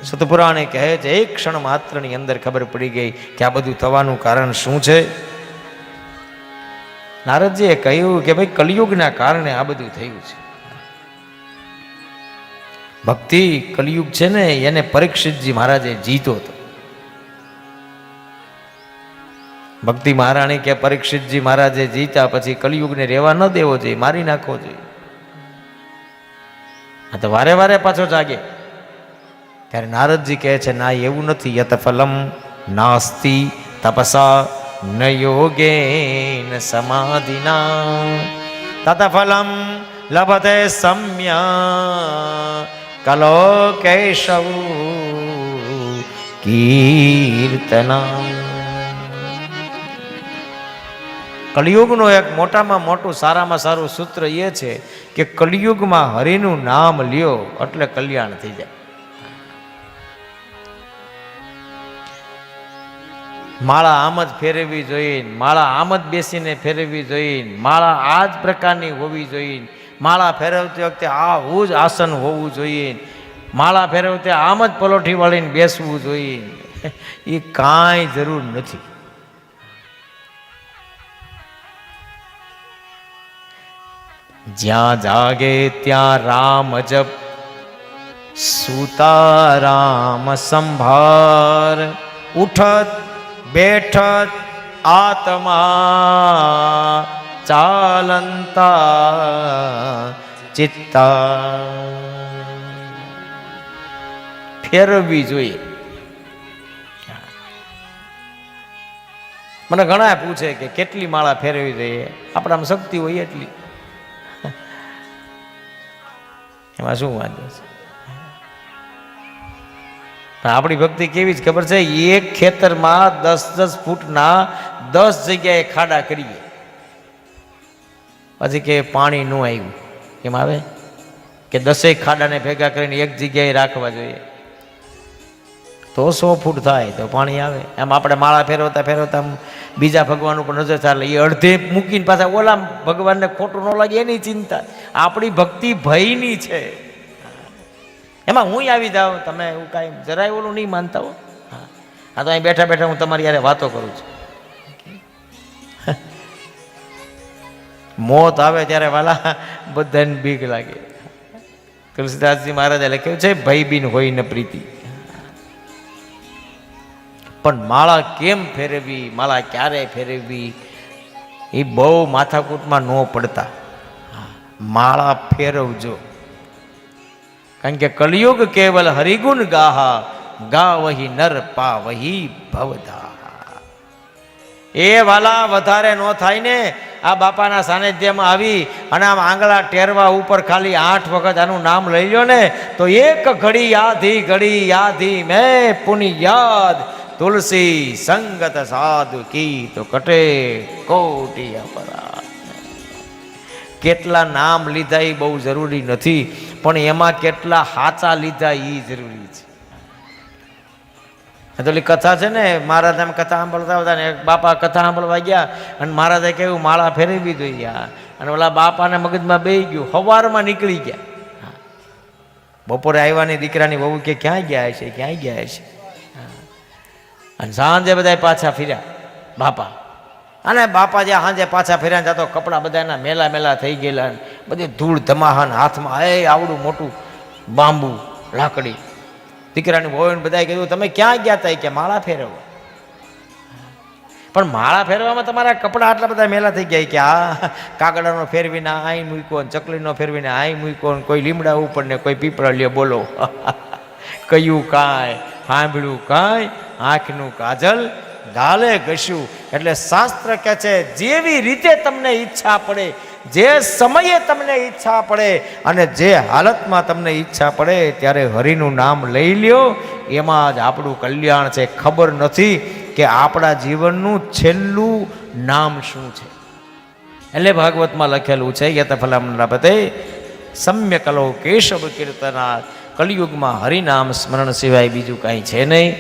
સતપુરાણે કહે છે એક ક્ષણ માત્રની અંદર ખબર પડી ગઈ કે આ બધું થવાનું કારણ શું છે. નારદજીએ કહ્યું કે ભાઈ કલિયુગના કારણે આ બધું થયું છે. ભક્તિ કલિયુગ છે ને એને પરીક્ષિતજી મહારાજે જીતો હતો. ભક્તિ મહારાણી કે પરીક્ષિતજી મહારાજે જીતા પછી કલિયુગને રહેવા ન દેવો જોઈએ, મારી નાખવો જોઈએ. આ તો વારે વારે પાછો જાગે. ત્યારે નારદજી કહે છે ના, એવું નથી. યત ફલમ નાસ્તિ તપસા ન યોગેન સમાધિના તત ફલમ લભતે સમ્યા કલો કેશવ કીર્તના. કલિયુગનું એક મોટામાં મોટું સારામાં સારું સૂત્ર એ છે કે કલિયુગમાં હરિનું નામ લ્યો એટલે કલ્યાણ થઈ જાય. માળા આમ જ ફેરવવી જોઈએ, માળા આમ જ બેસીને ફેરવવી જોઈએ, માળા આ જ પ્રકારની હોવી જોઈએ, માળા ફેરવતી વખતે આવું જ આસન હોવું જોઈએ, માળા ફેરવતે આમ જ પલોઠી વાળીને બેસવું જોઈએ. એ કાંઈ જરૂર નથી. જ્યાં જાગે ત્યાં રામ જપ, સૂતા રામ સંભાર, ઉઠત બેઠત આત્મા ચાલંતા ચિત્તા. ફેરવવી જોઈએ. મને ઘણા પૂછે કે કેટલી માળા ફેરવી જોઈએ. આપણામાં શક્તિ હોય એટલી, એમાં શું વાંધો છે? આપણી ભક્તિ કેવી જ ખબર છે? એક ખેતરમાં 10-10 ફૂટના 10 જગ્યાએ ખાડા કરીએ, પછી કે પાણી ન આવ્યું. કેમ આવે કે 10 ખાડાને ભેગા કરીને એક જગ્યાએ રાખવા જોઈએ તો 100 ફૂટ થાય તો પાણી આવે. એમ આપણે માળા ફેરવતા ફેરવતા બીજા ભગવાન ઉપર નજર ચાલે, એ અડધે મૂકીને પાછા ઓલા ભગવાનને ખોટું ન લાગે એની ચિંતા. આપણી ભક્તિ ભયની છે. એમાં હું આવી જાઉં, તમે એવું કાંઈ જરાય ઓલું નહીં માનતા હો. હા તો અહીં બેઠા બેઠા હું તમારી યારે વાતો કરું છું. મોત આવે ત્યારે વાલા બધાને બીક લાગે. તુલસીદાસજી મહારાજે લખ્યું છે ભયબીન હોય ન પ્રીતિ. પણ માળા કેમ ફેરવવી, માળા ક્યારે ફેરવવી, એ બહુ માથાકૂટમાં ન પડતા. માળા ફેરવજો. કારણ કે કલિયુગ કેવલ હરિગુણ ગાહા, ગાવહી નર પાવહી ભવદા. એ વાલા વધારે ન થાય ને. આ બાપાના સાનિધ્યમાં આવી અને આમ આંગળા ટેરવા ઉપર ખાલી 8 વખત આનું નામ લઈ લો ને તો એક ઘડી યાધી મેં પુની યાદ, તુલસી સંગત સાધુ કી તો કટે કોટી અપરાધ. કેટલા નામ લીધા એ બહુ જરૂરી નથી, પણ એમાં કેટલા હાચા લીધા એ જરૂરી છે. તો ઓલી કથા છે ને, મહારાજ એમ કથા સાંભળતા હતા ને એક બાપા કથા સાંભળવા ગયા અને મહારાજે કહ્યું માળા ફેરવી જોઈએ. અને ઓલા બાપાને મગજમાં બેસી ગયું, સવારમાં નીકળી ગયા. બપોરે આવ્યાની દીકરાની વહુ કે ક્યાં ગયા છે, ક્યાંય ગયા છે. અને સાંજે બધા પાછા ફર્યા બાપા. અને બાપા જ્યાં સાંજે પાછા ફર્યા જતો કપડાં બધાના મેલા મેલા થઈ ગયેલા, બધી ધૂળ ધમાહન હાથમાં આવડું મોટું બાંબુ લાકડી. દીકરાની વહુને બધાએ કીધું તમે ક્યાં ગયા હતા? કે માળા ફેરવવા. પણ માળા ફેરવામાં તમારા કપડાં આટલા બધા મેલા થઈ ગયા કે આ કાગડાનો ફેરવીને આઈ મૂક્યો, ચકલીનો ફેરવીને આઈ મૂક્યો, કોઈ લીમડા ઉપર ને કોઈ પીપળા લ્યો. બોલો કયું કાંઈ, સાંભળ્યું કાંઈ, આંખનું કાજલ ગાલે ઘસ્યું. એટલે શાસ્ત્ર કહે છે જેવી રીતે તમને ઈચ્છા પડે, જે સમયે તમને ઈચ્છા પડે અને જે હાલતમાં તમને ઈચ્છા પડે ત્યારે હરિનું નામ લઈ લ્યો. એમાં જ આપણું કલ્યાણ છે. ખબર નથી કે આપણા જીવનનું છેલ્લું નામ શું છે. એટલે ભાગવતમાં લખેલું છે યત ફલમ લભતે સમ્યકલો કેશવ કીર્તના. કલિયુગમાં હરિનામ સ્મરણ સિવાય બીજું કાંઈ છે નહીં.